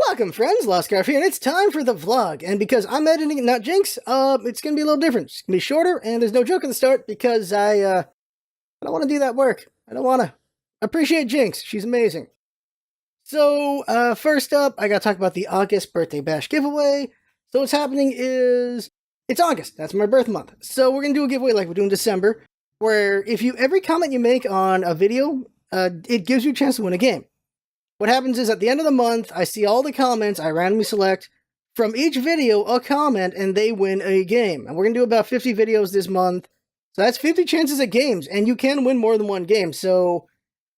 Welcome, friends, Lost Scarf here, and it's time for the vlog. And because I'm editing, not Jinx, it's gonna be a little different. It's gonna be shorter, and there's no joke at the start because I don't want to do that work. I don't want to. Appreciate Jinx. She's amazing. So, first up, I gotta talk about the August birthday bash giveaway. So what's happening is, it's August. That's my birth month. So we're gonna do a giveaway like we do in December, where every comment you make on a video, it gives you a chance to win a game. What happens is at the end of the month, I see all the comments, I randomly select from each video a comment, and they win a game. And we're going to do about 50 videos this month. So that's 50 chances at games, and you can win more than one game. So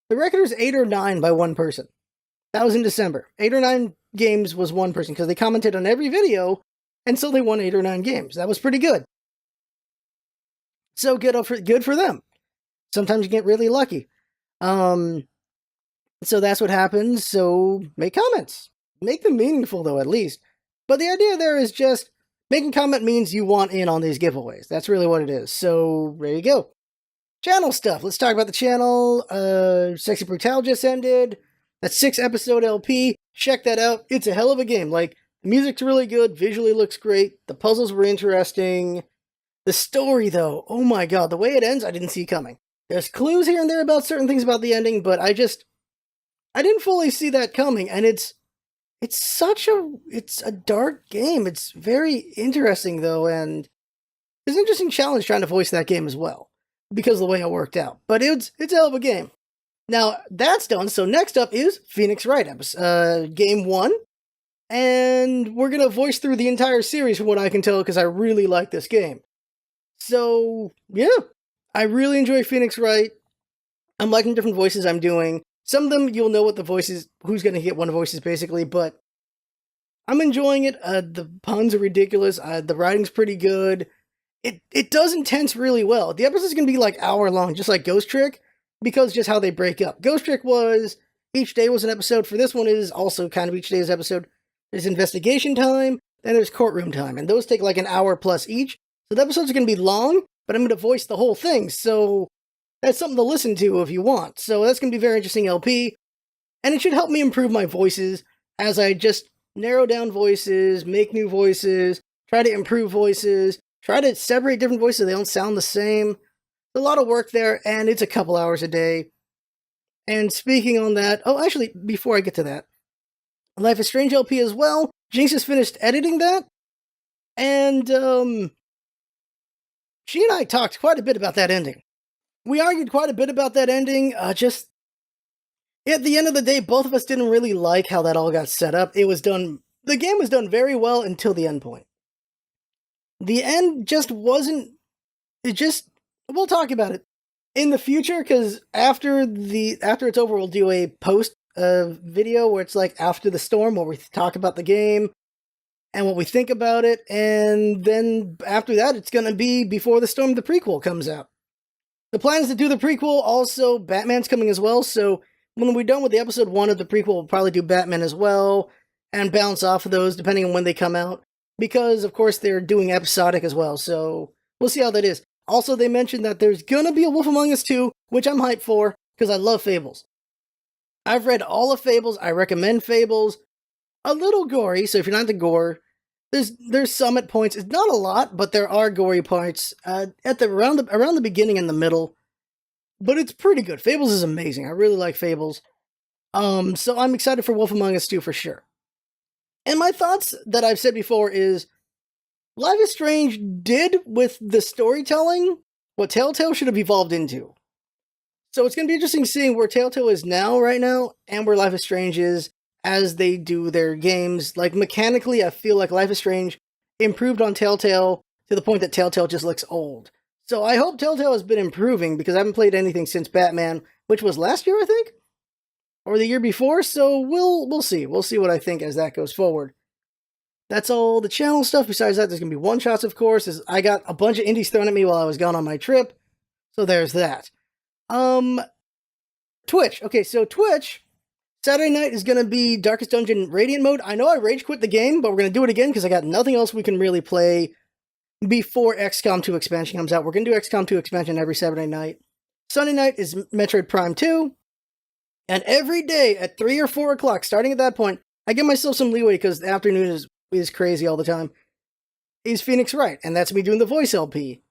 the record is 8 or 9 by one person. That was in December. 8 or 9 games was one person, because they commented on every video, and so they won 8 or 9 games. That was pretty good. So good for them. Sometimes you get really lucky. So that's what happens, so make comments. Make them meaningful, though, at least. But the idea there is just, making comment means you want in on these giveaways. That's really what it is. So, there you go. Channel stuff. Let's talk about the channel. Sexy Brutal just ended. That's 6-episode LP. Check that out. It's a hell of a game. Like, the music's really good, visually looks great, the puzzles were interesting. The story, though, oh my god, the way it ends, I didn't see coming. There's clues here and there about certain things about the ending, but I didn't fully see that coming, and it's a dark game. It's very interesting, though, and it's an interesting challenge trying to voice that game as well, because of the way it worked out. But it's a hell of a game. Now, that's done, so next up is Phoenix Wright, Game 1, and we're going to voice through the entire series from what I can tell, because I really like this game. So, yeah, I really enjoy Phoenix Wright. I'm liking different voices I'm doing. Some of them, you'll know what the voices, who's going to get one of the voices, basically, but I'm enjoying it. The puns are ridiculous. The writing's pretty good. It does intense really well. The episode's going to be like hour long, just like Ghost Trick, because just how they break up. Ghost Trick was, each day was an episode. For this one, it is also kind of each day's episode. There's investigation time, then there's courtroom time, and those take like an hour plus each. So the episodes are going to be long, but I'm going to voice the whole thing, so that's something to listen to if you want. So that's going to be very interesting LP. And it should help me improve my voices as I just narrow down voices, make new voices, try to improve voices, try to separate different voices so they don't sound the same. A lot of work there, and it's a couple hours a day. And speaking on that, oh, actually, before I get to that, Life is Strange LP as well. Jinx has finished editing that. And, she and I talked quite a bit about that ending. We argued quite a bit about that ending, just, at the end of the day, both of us didn't really like how that all got set up. The game was done very well until the end point. The end just wasn't, we'll talk about it in the future, because after it's over, we'll do a post video where it's like after the storm, where we talk about the game, and what we think about it, and then after that, it's gonna be Before the Storm, the prequel comes out. The plan is to do the prequel, also Batman's coming as well, so when we're done with the episode 1 of the prequel, we'll probably do Batman as well, and bounce off of those depending on when they come out, because of course they're doing episodic as well, so we'll see how that is. Also, they mentioned that there's gonna be a Wolf Among Us 2, which I'm hyped for, because I love Fables. I've read all of Fables, I recommend Fables. A little gory, so if you're not into gore, there's some at points. It's not a lot, but there are gory parts around the beginning and the middle. But it's pretty good. Fables is amazing. I really like Fables. So I'm excited for Wolf Among Us 2 for sure. And my thoughts that I've said before is, Life is Strange did with the storytelling what Telltale should have evolved into. So it's going to be interesting seeing where Telltale is right now, and where Life is Strange is as they do their games. Like, mechanically, I feel like Life is Strange improved on Telltale to the point that Telltale just looks old. So I hope Telltale has been improving, because I haven't played anything since Batman, which was last year, I think? Or the year before, so we'll see. We'll see what I think as that goes forward. That's all the channel stuff. Besides that, there's going to be one-shots, of course, as I got a bunch of indies thrown at me while I was gone on my trip. So there's that. Twitch. Okay, so Twitch, Saturday night is going to be Darkest Dungeon Radiant mode. I know I rage quit the game, but we're going to do it again because I got nothing else we can really play before XCOM 2 expansion comes out. We're going to do XCOM 2 expansion every Saturday night. Sunday night is Metroid Prime 2. And every day at 3 or 4 o'clock, starting at that point, I give myself some leeway because the afternoon is crazy all the time, is Phoenix Wright, and that's me doing the voice LP.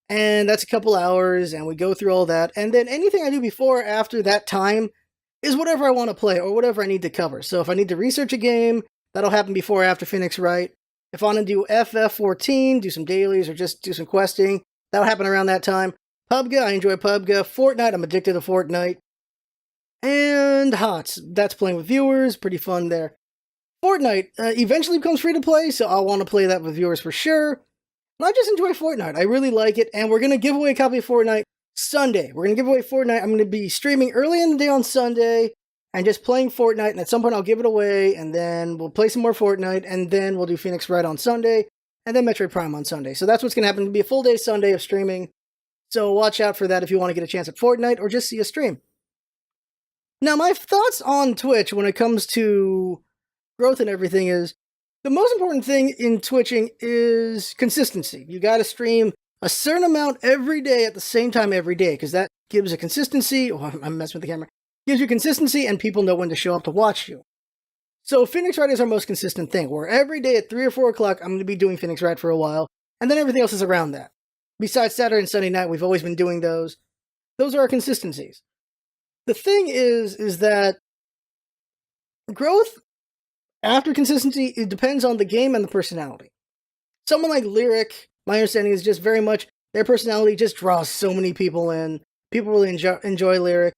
And that's a couple hours, and we go through all that, and then anything I do before or after that time is whatever I want to play or whatever I need to cover. So if I need to research a game, that'll happen before or after Phoenix Wright. If I want to do FF14, do some dailies, or just do some questing, that'll happen around that time. PUBG, I enjoy PUBG. Fortnite, I'm addicted to Fortnite. And HOTS, that's playing with viewers, pretty fun there. Fortnite eventually becomes free to play, so I'll want to play that with viewers for sure. And I just enjoy Fortnite. I really like it, and we're going to give away a copy of Fortnite Sunday. We're going to give away Fortnite. I'm going to be streaming early in the day on Sunday and just playing Fortnite, and at some point I'll give it away, and then we'll play some more Fortnite, and then we'll do Phoenix Wright on Sunday, and then Metroid Prime on Sunday. So that's what's going to happen. It'll be a full day Sunday of streaming, so watch out for that if you want to get a chance at Fortnite or just see a stream. Now, my thoughts on Twitch when it comes to growth and everything is, the most important thing in Twitching is consistency. You got to stream a certain amount every day at the same time every day, because that gives a consistency. Oh, I'm messing with the camera. Gives you consistency, and people know when to show up to watch you. So Phoenix Wright is our most consistent thing, where every day at 3 or 4 o'clock, I'm going to be doing Phoenix Wright for a while, and then everything else is around that. Besides Saturday and Sunday night, we've always been doing those. Those are our consistencies. The thing is that growth after consistency, it depends on the game and the personality. Someone like Lyric, my understanding is just very much, their personality just draws so many people in. People really enjoy Lyric.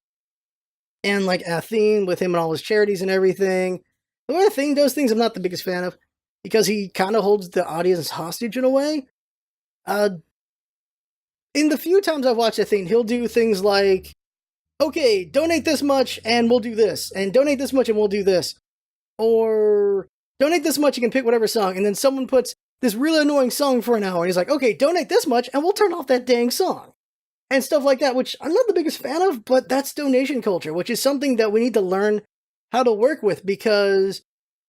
And like Athene, with him and all his charities and everything. The way Athene does things, I'm not the biggest fan of, because he kind of holds the audience hostage in a way. In the few times I've watched Athene, he'll do things like, okay, donate this much and we'll do this, and donate this much and we'll do this. Or donate this much, you can pick whatever song, and then someone puts this really annoying song for an hour, and he's like, okay, donate this much, and we'll turn off that dang song. And stuff like that, which I'm not the biggest fan of, but that's donation culture, which is something that we need to learn how to work with, because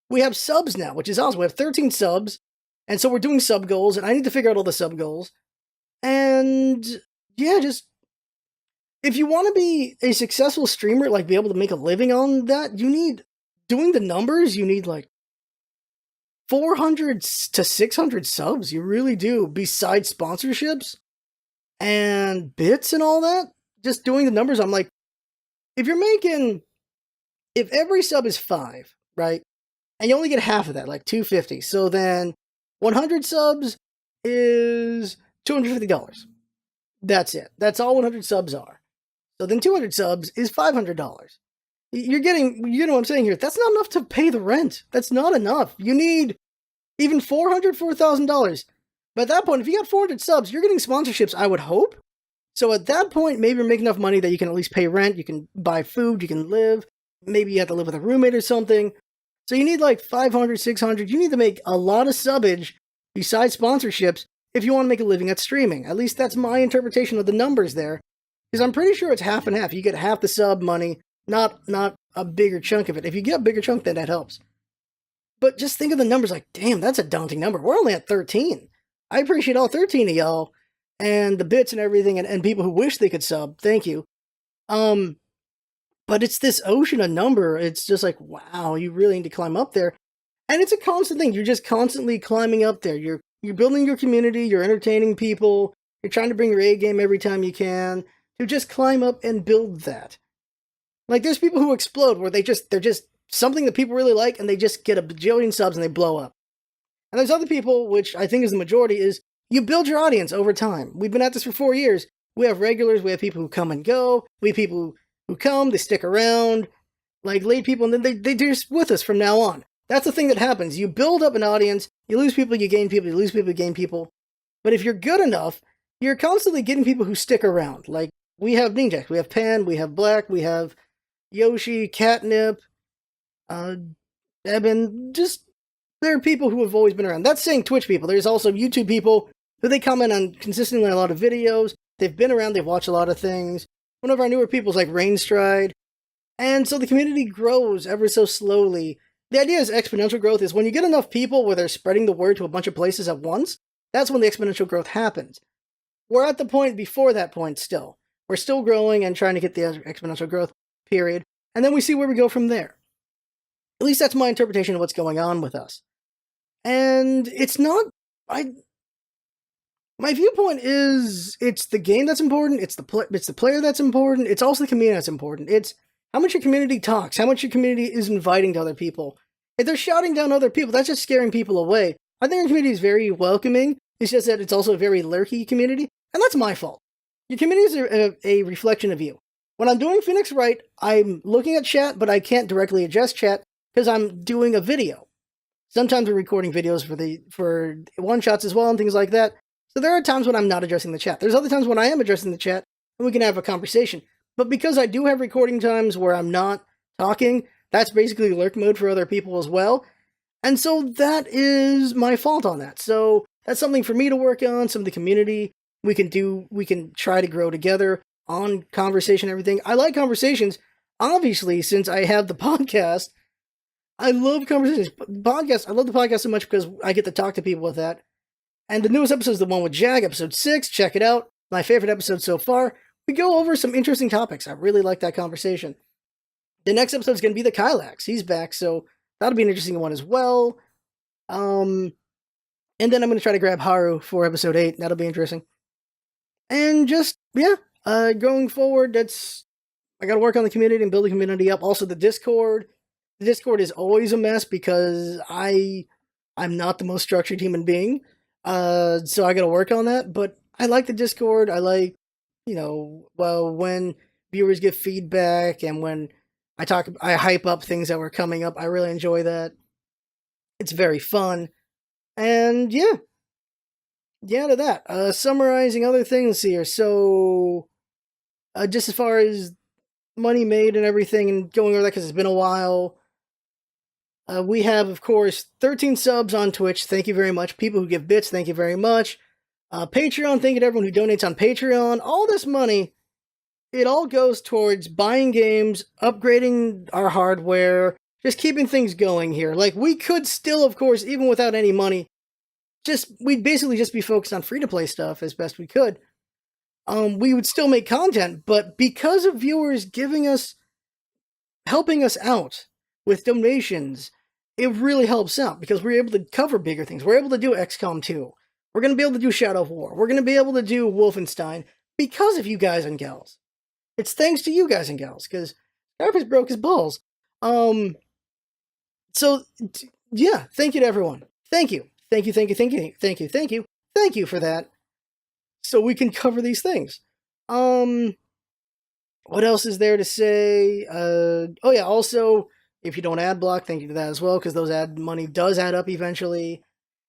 we have subs now, which is awesome. We have 13 subs, and so we're doing sub goals, and I need to figure out all the sub goals. And yeah, just, if you want to be a successful streamer, like be able to make a living on that, you need, doing the numbers, you need like 400 to 600 subs. You really do, besides sponsorships and bits and all that. Just doing the numbers, I'm like, if every sub is 5, right? And you only get half of that, like 250. So then 100 subs is $250. That's it. That's all 100 subs are. So then 200 subs is $500. You know what I'm saying here? That's not enough to pay the rent. That's not enough. You need even $4,000. But at that point, if you got 400 subs, you're getting sponsorships, I would hope. So at that point, maybe you're making enough money that you can at least pay rent, you can buy food, you can live. Maybe you have to live with a roommate or something. So you need like 500, 600. You need to make a lot of subbage besides sponsorships if you want to make a living at streaming. At least that's my interpretation of the numbers there. Because I'm pretty sure it's half and half. You get half the sub money, not a bigger chunk of it. If you get a bigger chunk, then that helps. But just think of the numbers like, damn, that's a daunting number. We're only at 13. I appreciate all 13 of y'all, and the bits and everything, and people who wish they could sub. Thank you. But it's this ocean of number. It's just like, wow, you really need to climb up there. And it's a constant thing. You're just constantly climbing up there. You're building your community. You're entertaining people. You're trying to bring your A game every time you can. To just climb up and build that. Like, there's people who explode where they're just something that people really like, and they just get a bajillion subs and they blow up. And there's other people, which I think is the majority, is you build your audience over time. We've been at this for 4 years. We have regulars, we have people who come and go, we have people who come, they stick around, like late people, and then they're just with us from now on. That's the thing that happens. You build up an audience, you lose people, you gain people, you lose people, you gain people. But if you're good enough, you're constantly getting people who stick around. Like, we have Ninja, we have Pan, we have Black, we have Yoshi, Catnip, Eben, just, there are people who have always been around. That's saying Twitch people. There's also YouTube people who they comment on consistently on a lot of videos. They've been around, they've watched a lot of things. One of our newer people is like Rainstride. And so the community grows ever so slowly. The idea is exponential growth is when you get enough people where they're spreading the word to a bunch of places at once, that's when the exponential growth happens. We're at the point before that point still. We're still growing and trying to get the exponential growth period. And then we see where we go from there. At least that's my interpretation of what's going on with us. And it's not, I, my viewpoint is it's the game that's important, it's the player that's important, it's also the community that's important. It's how much your community talks, how much your community is inviting to other people. If they're shouting down other people, that's just scaring people away. I think our community is very welcoming. It's just that it's also a very lurky community, and that's my fault. Your community is a reflection of you. When I'm doing Phoenix Wright, I'm looking at chat, but I can't directly address chat because I'm doing a video. Sometimes we're recording videos for one-shots as well and things like that. So there are times when I'm not addressing the chat. There's other times when I am addressing the chat and we can have a conversation. But because I do have recording times where I'm not talking, that's basically lurk mode for other people as well. And so that is my fault on that. So that's something for me to work on, some of the community we can try to grow together on conversation and everything. I like conversations, obviously, since I have the podcast. I love conversations. I love the podcast so much because I get to talk to people with that. And the newest episode is the one with Jag, episode 6. Check it out. My favorite episode so far. We go over some interesting topics. I really like that conversation. The next episode is going to be the Kylax. He's back, so that'll be an interesting one as well. And then I'm going to try to grab Haru for episode 8. That'll be interesting. And just, yeah, going forward, I got to work on the community and build the community up. Also, the Discord. The Discord is always a mess because I'm not the most structured human being. So I got to work on that. But I like the Discord. I like, when viewers give feedback and when I hype up things that were coming up. I really enjoy that. It's very fun. And yeah. Yeah, to that. Summarizing other things here. So, just as far as money made and everything and going over that because it's been a while. We have, of course, 13 subs on Twitch. Thank you very much. People who give bits, thank you very much. Patreon, thank you to everyone who donates on Patreon. All this money, it all goes towards buying games, upgrading our hardware, just keeping things going here. Like, we could still, of course, even without any money, we'd basically just be focused on free-to-play stuff as best we could. We would still make content, but because of viewers helping us out with donations, it really helps out because we're able to cover bigger things. We're able to do XCOM 2. We're going to be able to do Shadow of War. We're going to be able to do Wolfenstein because of you guys and gals. It's thanks to you guys and gals, because Scarface broke his balls. So, yeah, thank you to everyone. Thank you. Thank you, thank you, thank you, thank you, thank you. Thank you for that. So we can cover these things. What else is there to say? Oh yeah, also, if you don't ad block, thank you to that as well, because those ad money does add up eventually.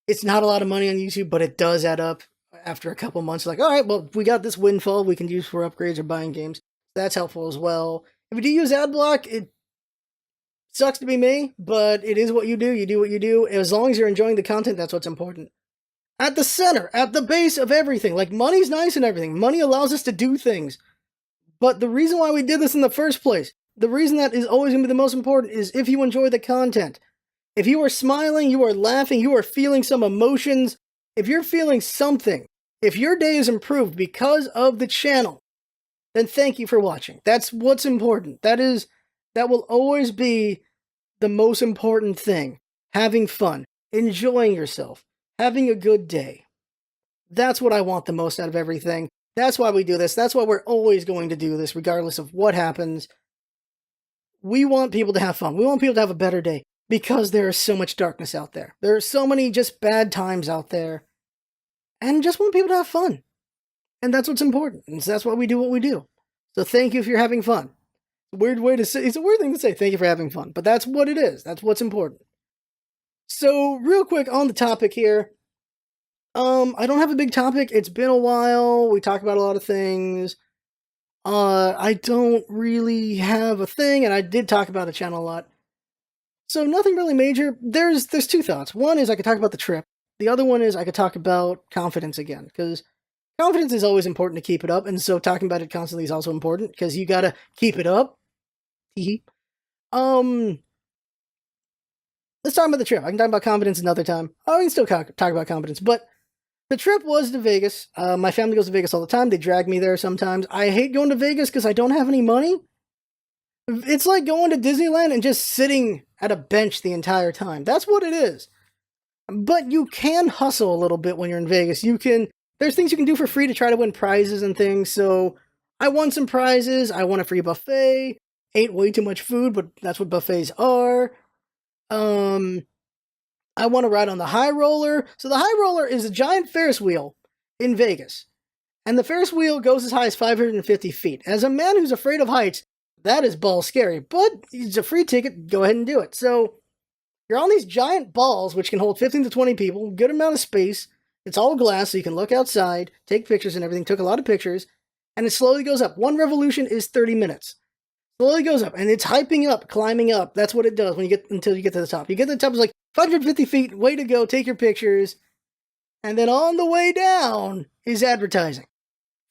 It's not a lot of money on YouTube, but it does add up after a couple months. Like, all right, well, we got this windfall we can use for upgrades or buying games. That's helpful as well. If you do use ad block, it sucks to be me, but it is what you do. You do what you do. As long as you're enjoying the content, that's what's important. At the center, at the base of everything, like, money's nice and everything. Money allows us to do things. But the reason why we did this in the first place, the reason that is always going to be the most important is if you enjoy the content. If you are smiling, you are laughing, you are feeling some emotions, if you're feeling something, if your day is improved because of the channel, then thank you for watching. That's what's important. That will always be the most important thing. Having fun, enjoying yourself, having a good day. That's what I want the most out of everything. That's why we do this. That's why we're always going to do this, regardless of what happens. We want people to have fun. We want people to have a better day because there is so much darkness out there. There are so many just bad times out there. And just want people to have fun. And that's what's important. And so that's why we do what we do. So thank you if you're having fun. Weird way to say, it's a weird thing to say, thank you for having fun. But that's what it is. That's what's important. So real quick on the topic here. I don't have a big topic. It's been a while. We talk about a lot of things. I don't really have a thing, and I did talk about the channel a lot. So nothing really major. There's two thoughts. One is I could talk about the trip. The other one is I could talk about confidence again, because confidence is always important to keep it up, and so talking about it constantly is also important, because you gotta keep it up. Let's talk about the trip. I can talk about confidence another time. Oh, we can still talk about confidence, but the trip was to Vegas. My family goes to Vegas all the time. They drag me there sometimes. I hate going to Vegas because I don't have any money. It's like going to Disneyland and just sitting at a bench the entire time. That's what it is. But you can hustle a little bit when you're in Vegas. There's things you can do for free to try to win prizes and things. So I won some prizes. I won a free buffet. Ate way too much food, but that's what buffets are. I won a ride on the high roller. So the high roller is a giant Ferris wheel in Vegas. And the Ferris wheel goes as high as 550 feet. As a man who's afraid of heights, that is ball scary. But it's a free ticket. Go ahead and do it. So you're on these giant balls, which can hold 15 to 20 people, good amount of space. It's all glass, so you can look outside, take pictures and everything. Took a lot of pictures. And it slowly goes up. One revolution is 30 minutes. Slowly goes up, and it's hyping up, climbing up. That's what it does until you get to the top. You get to the top, it's like 550 feet, way to go, take your pictures. And then on the way down is advertising.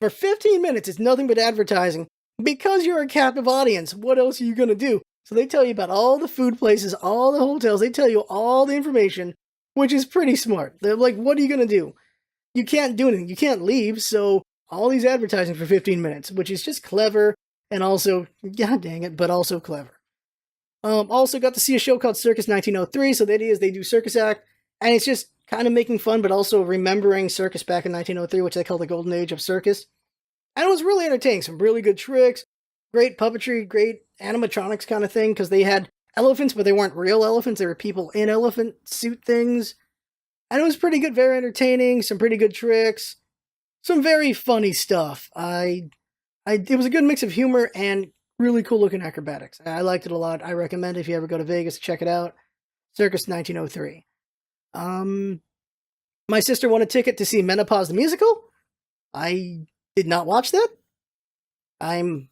For 15 minutes, it's nothing but advertising. Because you're a captive audience, what else are you going to do? So they tell you about all the food places, all the hotels. They tell you all the information, which is pretty smart. They're like, what are you going to do? You can't do anything. You can't leave. So all these advertising for 15 minutes, which is just clever and also, god dang it, but also clever. Also got to see a show called Circus 1903. So the idea is they do circus act, and it's just kind of making fun, but also remembering circus back in 1903, which they call the golden age of circus. And it was really entertaining. Some really good tricks, great puppetry, great animatronics kind of thing, because they had elephants, but they weren't real elephants. They were people in elephant suit things. And it was pretty good, very entertaining, some pretty good tricks, some very funny stuff. It was a good mix of humor and really cool looking acrobatics. I liked it a lot. I recommend if you ever go to Vegas, check it out. Circus 1903. My sister won a ticket to see Menopause the Musical. I did not watch that. I'm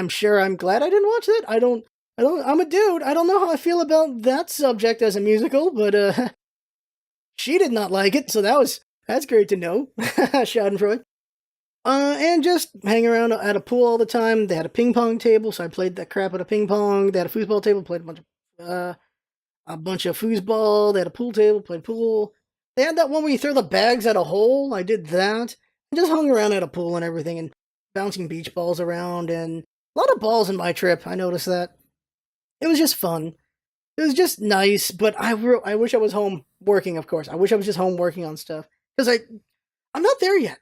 sure I'm glad I didn't watch that. I'm a dude. I don't know how I feel about that subject as a musical, but she did not like it, so that's great to know. Schadenfreude. And just hang around at a pool all the time. They had a ping pong table, so I played the crap out of ping pong. They had a foosball table, played a bunch of foosball. They had a pool table, played pool. They had that one where you throw the bags at a hole. I did that. And just hung around at a pool and everything, and bouncing beach balls around, and a lot of balls in my trip. I noticed that. It was just fun. It was just nice, but I wish I was home working, of course. I wish I was just home working on stuff. Because I'm not there yet.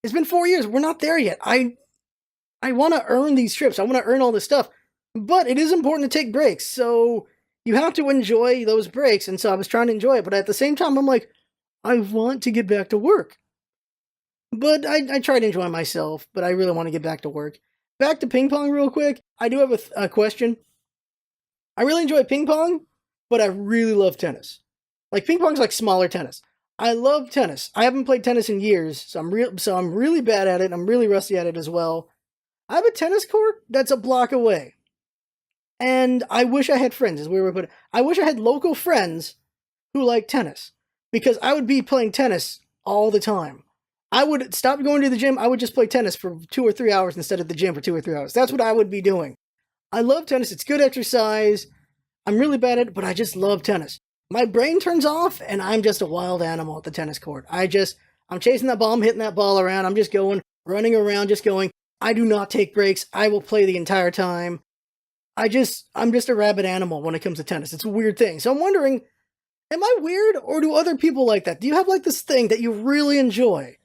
It's been 4 years. We're not there yet. I want to earn these trips. I want to earn all this stuff. But it is important to take breaks. So you have to enjoy those breaks. And so I was trying to enjoy it. But at the same time, I'm like, I want to get back to work. But I try to enjoy myself. But I really want to get back to work. Back to ping pong real quick. I do have a question. I really enjoy ping pong, but I really love tennis. Like, ping pong's like smaller tennis. I love tennis. I haven't played tennis in years, so I'm really bad at it. I'm really rusty at it as well. I have a tennis court that's a block away. And I wish I had friends, is where we put it. I wish I had local friends who like tennis, because I would be playing tennis all the time. I would stop going to the gym. I would just play tennis for 2 or 3 hours instead of the gym for 2 or 3 hours. That's what I would be doing. I love tennis. It's good exercise. I'm really bad at it, but I just love tennis. My brain turns off, and I'm just a wild animal at the tennis court. I'm chasing that ball. I'm hitting that ball around. I'm just going, running around, just going. I do not take breaks. I will play the entire time. I'm just a rabid animal when it comes to tennis. It's a weird thing. So I'm wondering, am I weird, or do other people like that? Do you have like this thing that you really enjoy,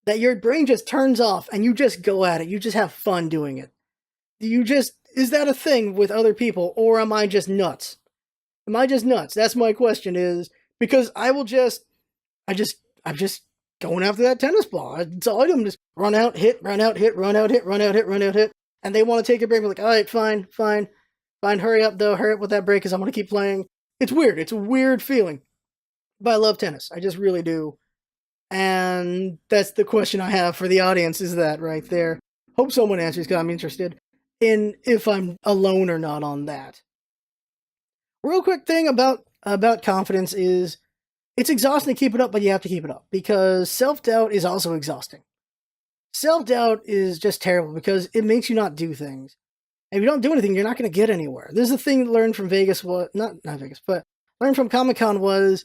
that your brain just turns off and you just go at it? You just have fun doing it. Is that a thing with other people, or am I just nuts? Am I just nuts? That's my question, is because I'm just going after that tennis ball. It's all I do. Just run out, hit, run out, hit, run out, hit, run out, hit, run out, hit. And they want to take a break. We're like, all right, fine. Hurry up though. Hurry up with that break, because I want to keep playing. It's weird. It's a weird feeling. But I love tennis. I just really do. And that's the question I have for the audience, is that right there. Hope someone answers, because I'm interested in if I'm alone or not on that. Real quick thing about confidence is, it's exhausting to keep it up, but you have to keep it up, because self-doubt is also exhausting. Self-doubt is just terrible, because it makes you not do things. And if you don't do anything, you're not going to get anywhere. There's a thing learned from Vegas, not Vegas, but learned from Comic-Con was,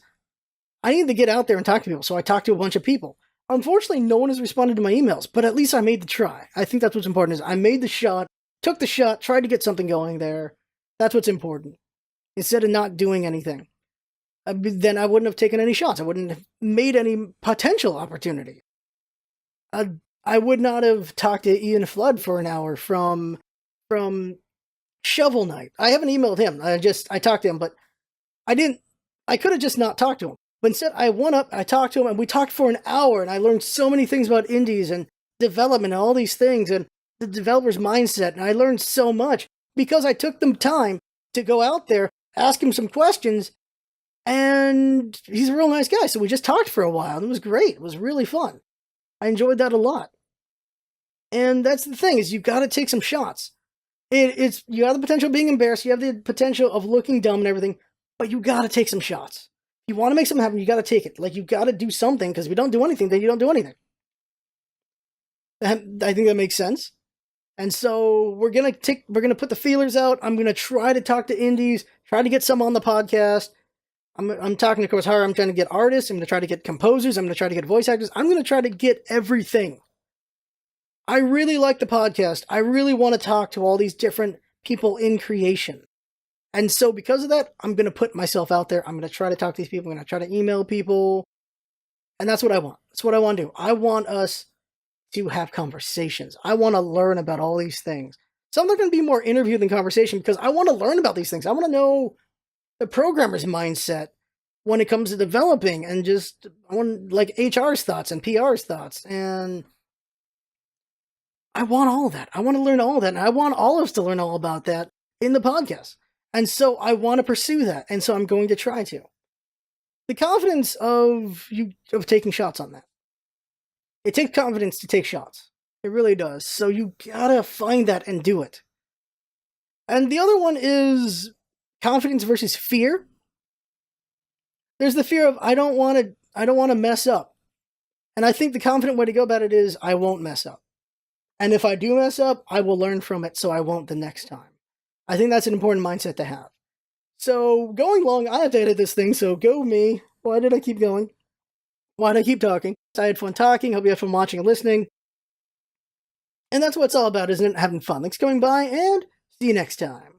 I needed to get out there and talk to people, so I talked to a bunch of people. Unfortunately, no one has responded to my emails, but at least I made the try. I think that's what's important, is I made the shot, took the shot, tried to get something going there. That's what's important. Instead of not doing anything. Then I wouldn't have taken any shots. I wouldn't have made any potential opportunity. I would not have talked to Ian Flood for an hour from Shovel Knight. I haven't emailed him. I talked to him, but I could have just not talked to him. But instead, I went up, I talked to him, and we talked for an hour, and I learned so many things about indies and development and all these things, and the developer's mindset, and I learned so much because I took the time to go out there, ask him some questions, and he's a real nice guy. So we just talked for a while, and it was great. It was really fun. I enjoyed that a lot. And that's the thing, is you've got to take some shots. You have the potential of being embarrassed, you have the potential of looking dumb and everything, but you got to take some shots. If you want to make something happen, you got to take it. Like, you got to do something, because if you don't do anything, then you don't do anything. I think that makes sense. And so we're gonna put the feelers out. I'm gonna try to talk to indies, try to get some on the podcast. I'm talking to Chris Hart. I'm trying to get artists. I'm gonna try to get composers. I'm gonna try to get voice actors. I'm gonna try to get everything. I really like the podcast. I really want to talk to all these different people in creation. And so because of that, I'm going to put myself out there. I'm going to try to talk to these people. I'm going to try to email people. And that's what I want. That's what I want to do. I want us to have conversations. I want to learn about all these things. Some are going to be more interview than conversation, because I want to learn about these things. I want to know the programmer's mindset when it comes to developing, and just, I want, like, HR's thoughts and PR's thoughts. And I want all of that. I want to learn all of that. And I want all of us to learn all about that in the podcast. And so I want to pursue that. And so I'm going to try to. The confidence of taking shots on that. It takes confidence to take shots. It really does. So you gotta find that and do it. And the other one is confidence versus fear. There's the fear of, I don't want to mess up. And I think the confident way to go about it is, I won't mess up. And if I do mess up, I will learn from it so I won't the next time. I think that's an important mindset to have. So, going long, I have to edit this thing, so go me. Why did I keep going? Why did I keep talking? I had fun talking. Hope you had fun watching and listening. And that's what it's all about, isn't it? Having fun. Thanks for coming by, and see you next time.